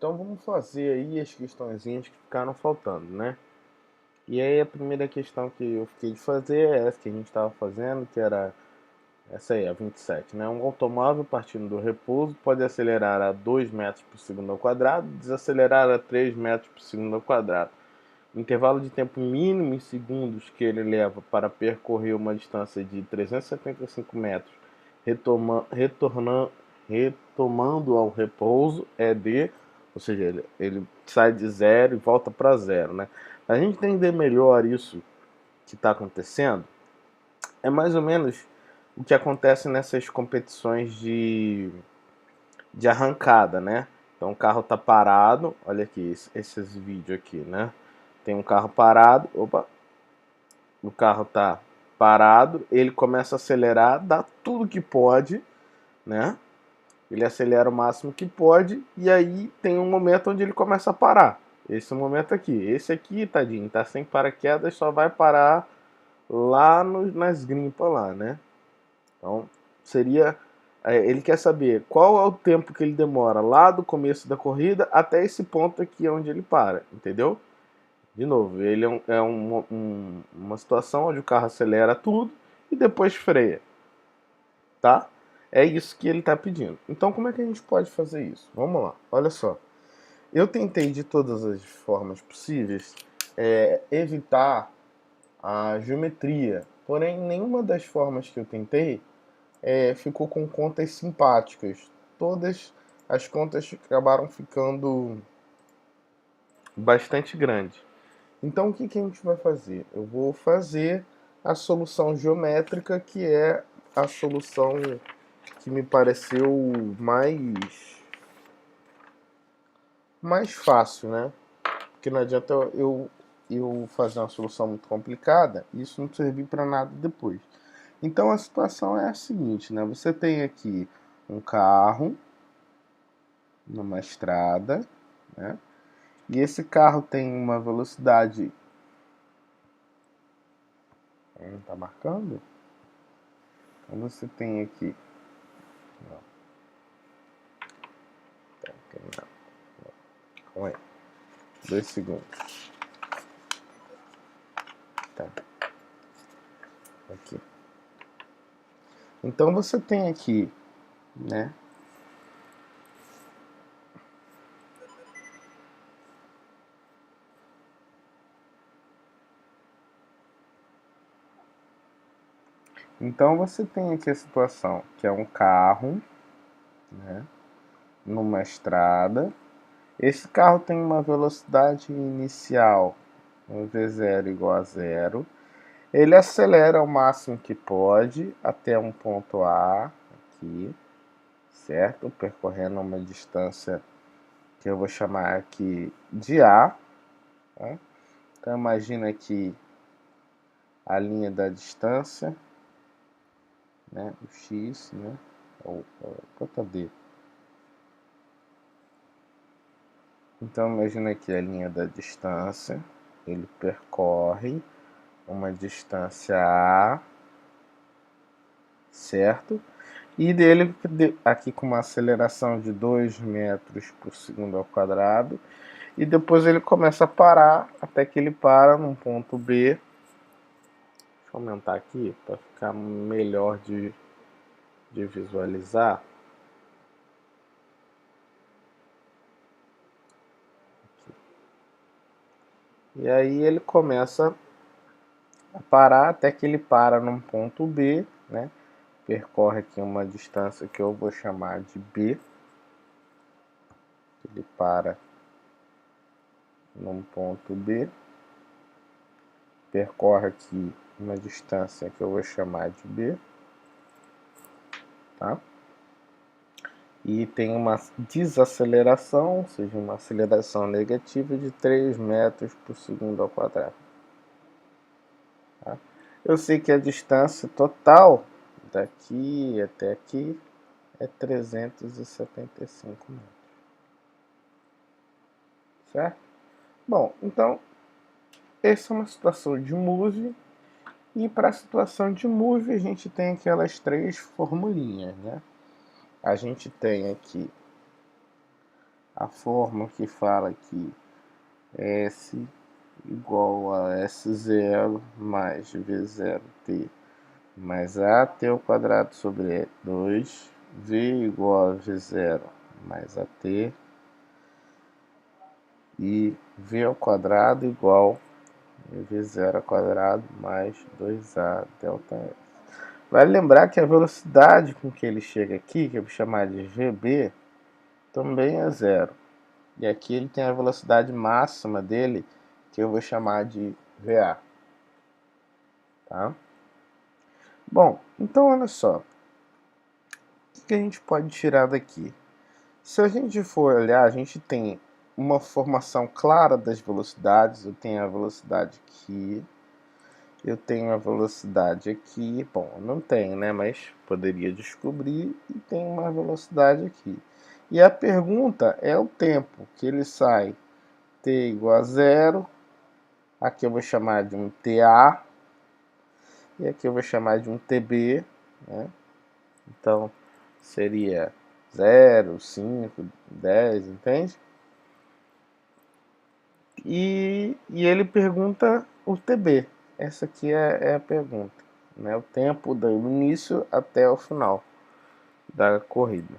Então vamos fazer aí as questõezinhas que ficaram faltando, né? E aí a primeira questão que eu fiquei de fazer é essa que a gente estava fazendo, que era essa aí, a 27, né? Um automóvel partindo do repouso pode acelerar a 2 metros por segundo ao quadrado, desacelerar a 3 metros por segundo ao quadrado. O intervalo de tempo mínimo em segundos que ele leva para percorrer uma distância de 375 metros, retomando ao repouso, é de, ou seja, ele sai de zero e volta para zero, né? Para a gente entender melhor isso que está acontecendo, é mais ou menos o que acontece nessas competições de arrancada, né? Então o carro tá parado, olha aqui, esses vídeos aqui, né? Tem um carro parado, opa, o carro tá parado, ele começa a acelerar, dá tudo que pode, né? Ele acelera o máximo que pode e aí tem um momento onde ele começa a parar. Esse momento aqui, esse aqui, tadinho, tá sem paraquedas, só vai parar lá nas grimpas lá, né? Então, seria. Ele quer saber qual é o tempo que ele demora lá do começo da corrida até esse ponto aqui onde ele para, entendeu? De novo, ele uma situação onde o carro acelera tudo e depois freia, tá? É isso que ele está pedindo. Então, como é que a gente pode fazer isso? Vamos lá, olha só. Eu tentei de todas as formas possíveis evitar a geometria, porém, nenhuma das formas que eu tentei ficou com contas simpáticas. Todas as contas acabaram ficando bastante grandes. Então o que a gente vai fazer? Eu vou fazer a solução geométrica, que é a solução que me pareceu mais fácil, né? Porque não adianta eu fazer uma solução muito complicada e isso não servir para nada depois. Então a situação é a seguinte, né? Você tem aqui um carro numa estrada, né? E esse carro tem uma velocidade. Não tá marcando? Então você tem aqui. Não. Tá, calma aí. 2 segundos. Tá. Aqui. Então você tem aqui, né? Então você tem aqui a situação que é um carro, né? Numa estrada. Esse carro tem uma velocidade inicial, um V0 igual a zero. Ele acelera o máximo que pode até um ponto A, aqui, certo? Percorrendo uma distância que eu vou chamar aqui de A. Tá? Então imagina aqui a linha da distância, né? O X, né? Ou D. Então imagina aqui a linha da distância, ele percorre uma distância A, certo? E dele aqui com uma aceleração de 2 metros por segundo ao quadrado, e depois ele começa a parar até que ele para num ponto B. Deixa eu aumentar aqui para ficar melhor de visualizar. E aí ele começa a parar até que ele para num ponto B, né? Percorre aqui uma distância que eu vou chamar de B. Ele para num ponto B. Percorre aqui uma distância que eu vou chamar de B. Tá? E tem uma desaceleração, ou seja, uma aceleração negativa de 3 metros por segundo ao quadrado. Tá? Eu sei que a distância total daqui até aqui é 375 metros. Certo? Bom, então, essa é uma situação de move. E para a situação de move, a gente tem aquelas 3 formulinhas, né? A gente tem aqui a fórmula que fala que S igual a S0 mais V0t mais AT ao quadrado sobre 2, V igual a V0 mais AT, e V ao quadrado igual a V0 ao quadrado mais 2A delta S. Vale lembrar que a velocidade com que ele chega aqui, que eu vou chamar de VB, também é zero. E aqui ele tem a velocidade máxima dele, que eu vou chamar de VA. Tá? Bom, então olha só. O que a gente pode tirar daqui? Se a gente for olhar, a gente tem uma formação clara das velocidades. Eu tenho a velocidade aqui, eu tenho a velocidade aqui. Bom, não tenho, né? Mas poderia descobrir, e tem uma velocidade aqui. E a pergunta é o tempo que ele sai. T igual a zero. Aqui eu vou chamar de um TA. E aqui eu vou chamar de um TB. Né? Então, seria 0, 5, 10, entende? E ele pergunta o TB. Essa aqui é a pergunta. Né? O tempo do início até o final da corrida.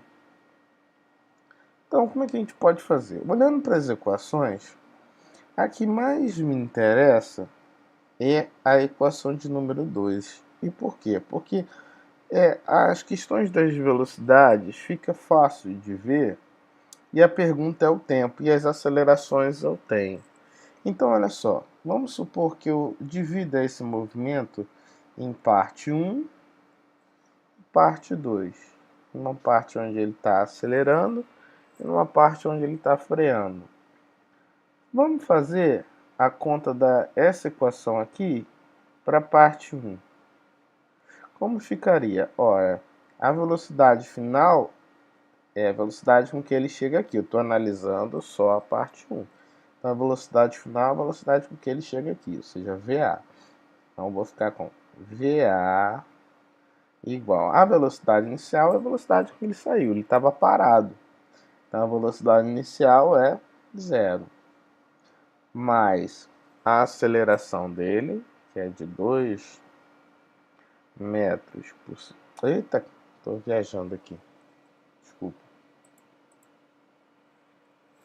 Então, como é que a gente pode fazer? Olhando para as equações, a que mais me interessa é a equação de número 2. E por quê? Porque as questões das velocidades fica fácil de ver, e a pergunta é o tempo, e as acelerações eu tenho. Então, olha só, vamos supor que eu divida esse movimento em parte 1 e parte 2. Uma parte onde ele está acelerando e uma parte onde ele está freando. Vamos fazer a conta dessa equação aqui para a parte 1. Como ficaria? Ora, a velocidade final é a velocidade com que ele chega aqui. Eu estou analisando só a parte 1. Então, a velocidade final é a velocidade com que ele chega aqui, ou seja, VA. Então, eu vou ficar com VA igual a velocidade inicial é a velocidade que ele saiu. Ele estava parado. Então, a velocidade inicial é zero. Mais a aceleração dele, que é de 2 metros por segundo. Eita, estou viajando aqui. Desculpa.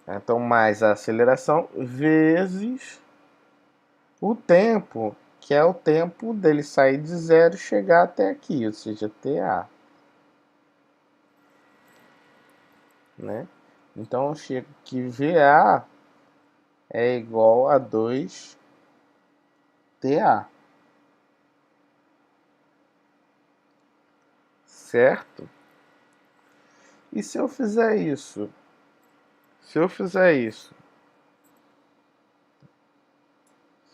Então, mais a aceleração vezes o tempo, que é o tempo dele sair de zero e chegar até aqui, ou seja, TA. Né? Então, eu chego que VA é igual a 2TA. Certo? E se eu fizer isso?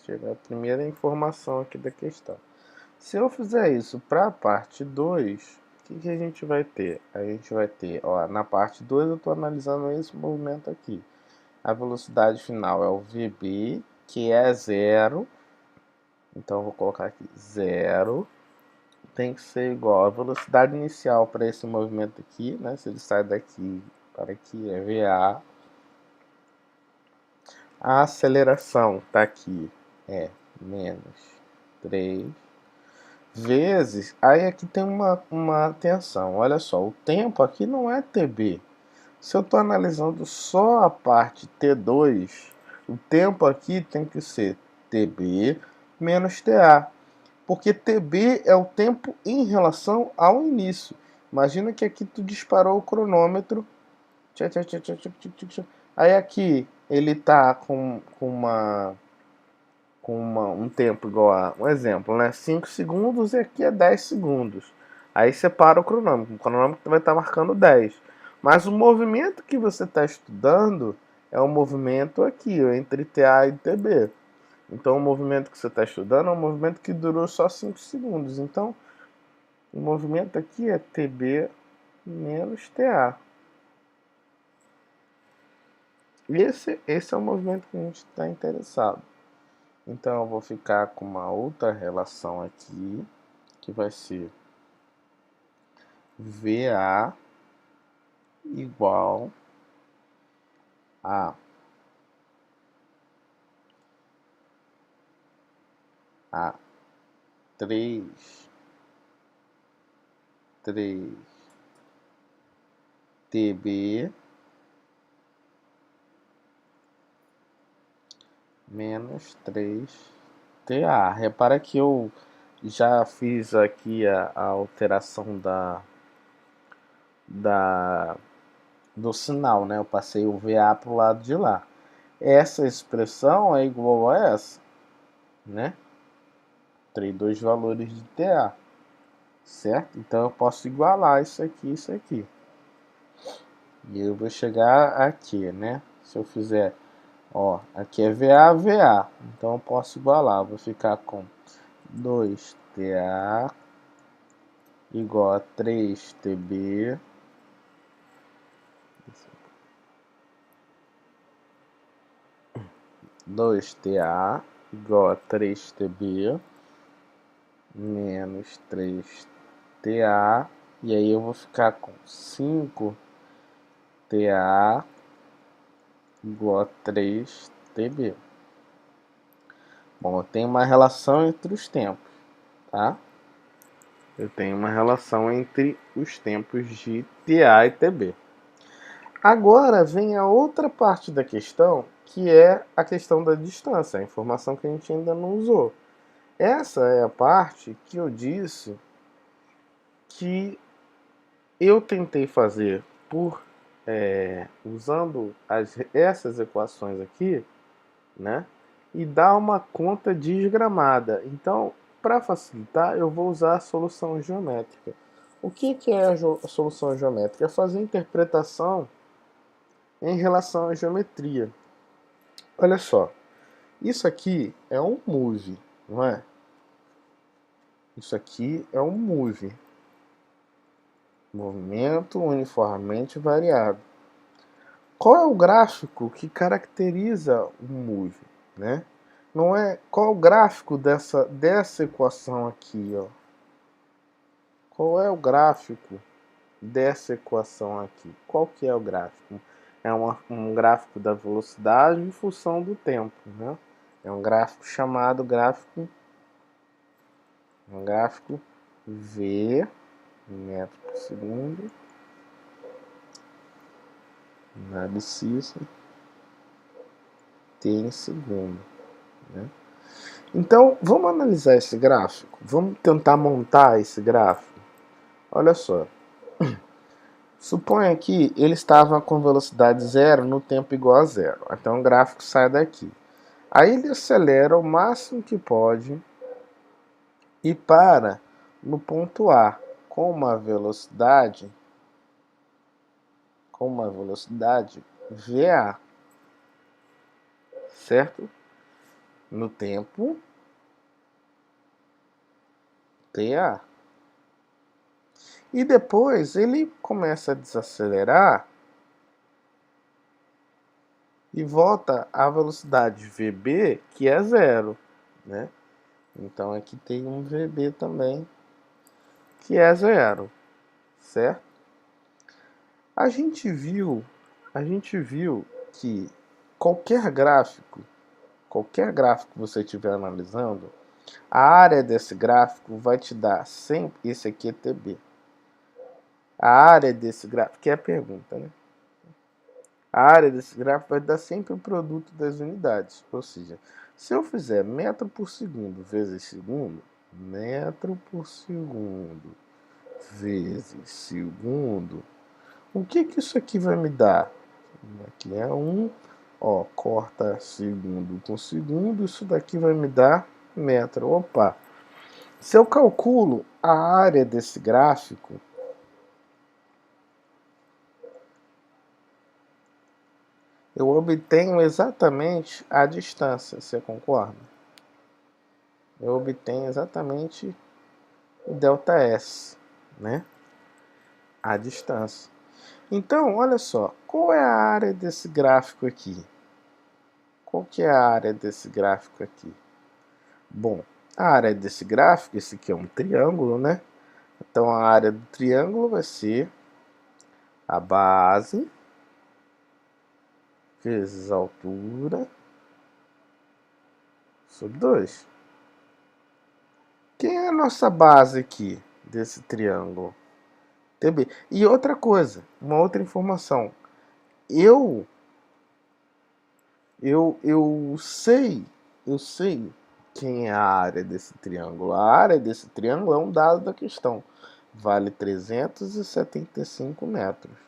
Chega a primeira informação aqui da questão. Se eu fizer isso para a parte 2, o que a gente vai ter? A gente vai ter, ó, na parte 2 eu estou analisando esse movimento aqui. A velocidade final é o VB, que é zero. Então eu vou colocar aqui zero. Tem que ser igual a velocidade inicial para esse movimento aqui, né? Se ele sai daqui para aqui é VA. A aceleração está aqui, é menos 3 vezes. Aí aqui tem uma atenção, olha só, o tempo aqui não é TB. Se eu estou analisando só a parte T2, o tempo aqui tem que ser TB menos TA. Porque TB é o tempo em relação ao início. Imagina que aqui tu disparou o cronômetro. Aí aqui ele está um tempo igual a, um exemplo, né? 5 segundos e aqui é 10 segundos. Aí separa o cronômetro vai estar marcando 10. Mas o movimento que você está estudando é o movimento aqui, entre TA e TB. Então o movimento que você está estudando é um movimento que durou só 5 segundos. Então o movimento aqui é TB menos TA. Esse é o movimento que a gente está interessado. Então eu vou ficar com uma outra relação aqui, que vai ser VA igual A, A, 3, TB menos 3TA. Repara que eu já fiz aqui a alteração do sinal, né? Eu passei o VA para o lado de lá. Essa expressão é igual a essa, né? Tem dois valores de TA, certo? Então eu posso igualar isso aqui e isso aqui. E eu vou chegar aqui, né? Se eu fizer, ó, aqui é VA, VA. Então eu posso igualar. Eu vou ficar com 2TA igual a 3TB 2TA igual a 3TB menos 3TA, e aí eu vou ficar com 5TA igual a 3TB. Bom, eu tenho uma relação entre os tempos, tá? Eu tenho uma relação entre os tempos de TA e TB. Agora vem a outra parte da questão, que é a questão da distância, a informação que a gente ainda não usou. Essa é a parte que eu disse que eu tentei fazer usando essas equações aqui, né? E dar uma conta desgramada. Então, para facilitar, eu vou usar a solução geométrica. O que é a solução geométrica? É fazer interpretação em relação à geometria. Olha só, isso aqui é um move, não é? Isso aqui é um move. Movimento uniformemente variado. Qual é o gráfico que caracteriza o move, né? Não é qual é o gráfico dessa equação aqui, ó? Qual é o gráfico dessa equação aqui? Qual que é o gráfico? É um gráfico da velocidade em função do tempo, né? É um gráfico chamado gráfico V, metro por segundo, na abscissa, T em segundo, né? Então, vamos analisar esse gráfico? Vamos tentar montar esse gráfico? Olha só. Suponha que ele estava com velocidade zero no tempo igual a zero. Então o gráfico sai daqui. Aí ele acelera o máximo que pode e para no ponto A com uma velocidade VA, certo? No tempo TA. E depois ele começa a desacelerar e volta à velocidade VB, que é zero, né? Então aqui tem um VB também, que é zero, certo? A gente viu que qualquer gráfico que você estiver analisando, a área desse gráfico vai te dar sempre, esse aqui é TB. A área desse gráfico, que é a pergunta, né? A área desse gráfico vai dar sempre o produto das unidades. Ou seja, se eu fizer metro por segundo vezes segundo, metro por segundo vezes segundo, o que isso aqui vai me dar? Aqui é 1, ó, corta segundo com segundo, isso daqui vai me dar metro. Opa! Se eu calculo a área desse gráfico, eu obtenho exatamente a distância, você concorda? Eu obtenho exatamente o ΔS, né? A distância. Então, olha só, qual é a área desse gráfico aqui? Qual que é a área desse gráfico aqui? Bom, a área desse gráfico, esse aqui é um triângulo, né? Então, a área do triângulo vai ser a base vezes a altura sobre 2. Quem é a nossa base aqui desse triângulo? TB. E outra coisa, uma outra informação. Eu sei quem é a área desse triângulo. A área desse triângulo é um dado da questão. Vale 375 metros.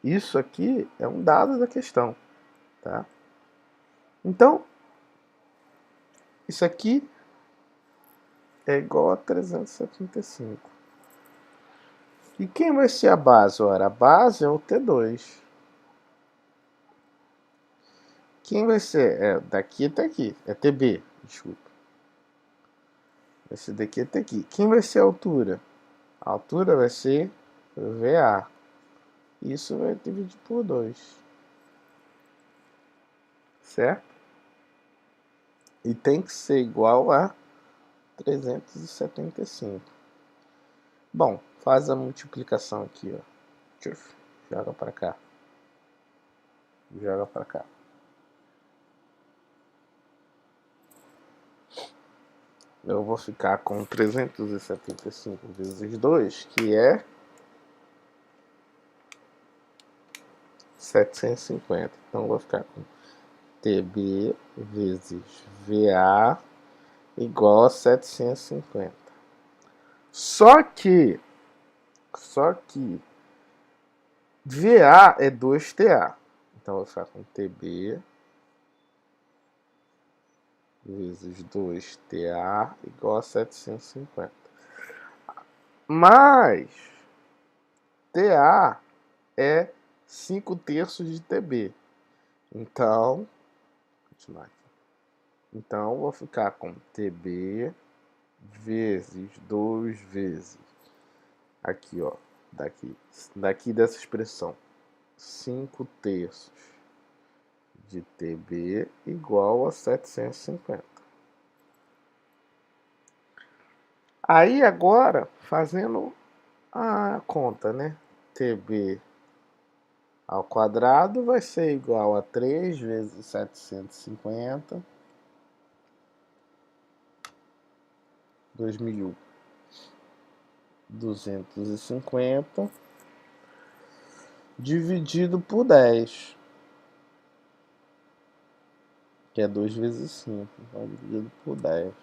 Isso aqui é um dado da questão, tá? Então, isso aqui é igual a 375. E quem vai ser a base? Ora, a base é o T2. Quem vai ser? É daqui até aqui. É TB, desculpa. Esse daqui até aqui. Quem vai ser a altura? A altura vai ser VA. Isso vai dividir por 2. Certo? E tem que ser igual a 375. Bom, faz a multiplicação aqui, ó. Joga para cá. Joga para cá. Eu vou ficar com 375 vezes 2, que é 750. Então, eu vou ficar com TB vezes VA igual a 750. Só que VA é 2TA. Então, eu vou ficar com TB vezes 2TA igual a 750. Mas TA é 5/3 de TB. Então, continuar aqui. Então, vou ficar com TB vezes 2 vezes aqui, ó, daqui dessa expressão, 5/3 de TB igual a 750. Aí agora, fazendo a conta, né? TB ao quadrado vai ser igual a 3 vezes 750, 2.250, dividido por 10, que é 2 vezes 5, então dividido por 10.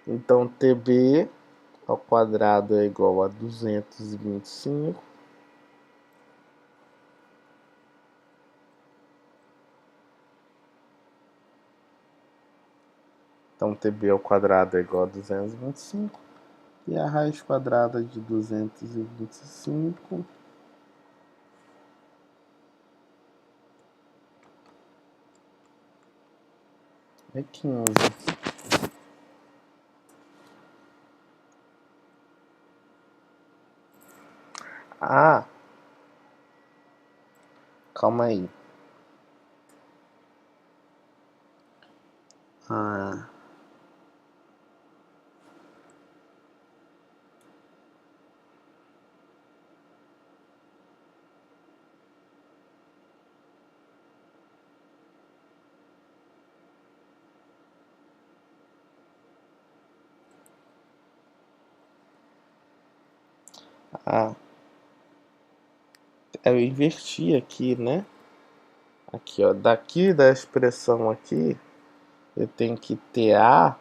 Então, TB ao quadrado é igual a 225. Então, TB ao quadrado é igual a 225. E a raiz quadrada de 225 é 15. Ah, calma aí. Ah, ah, eu inverti aqui, né? Aqui, ó, daqui da expressão aqui, eu tenho que TA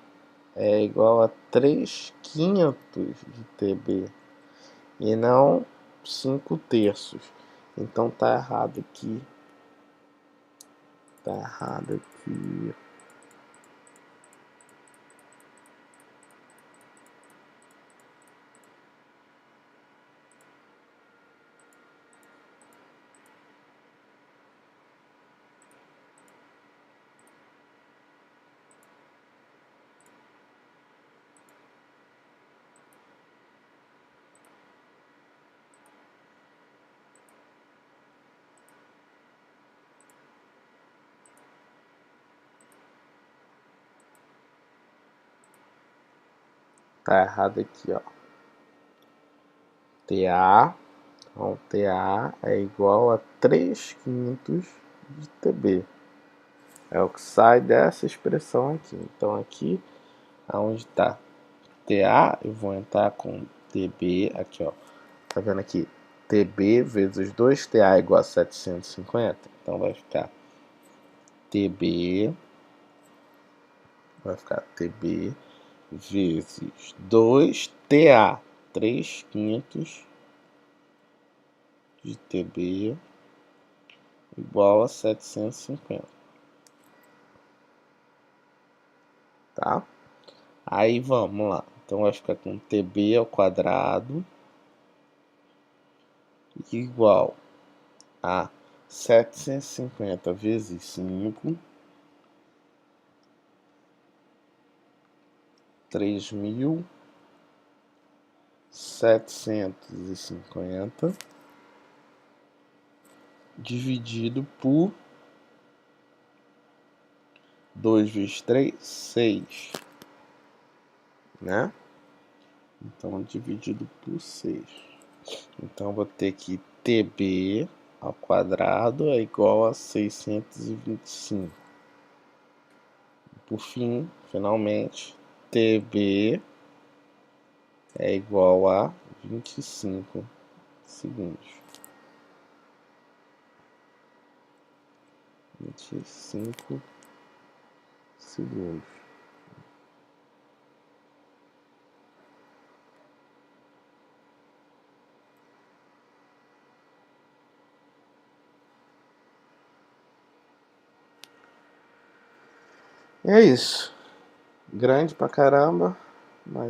é igual a 3/5 de TB e não 5/3. Então tá errado aqui. Tá errado aqui. Tá errado aqui, ó. TA Então, TA é igual a 3/5 de TB. É o que sai dessa expressão aqui. Então, aqui, aonde está TA, eu vou entrar com TB, aqui, ó. Tá vendo aqui? TB vezes 2TA igual a 750. Então, vai ficar TB vezes 2TA, 3/5 de TB igual a 750, tá? Aí vamos lá. Então vai ficar com TB ao quadrado igual a 750 vezes 5, 3.750 dividido por 2 vezes 3, 6, né? Então, dividido por 6. Então, vou ter que TB ao quadrado é igual a 625. Por fim, finalmente, TB é igual a 25 segundos. 25 segundos. É isso. Grande pra caramba.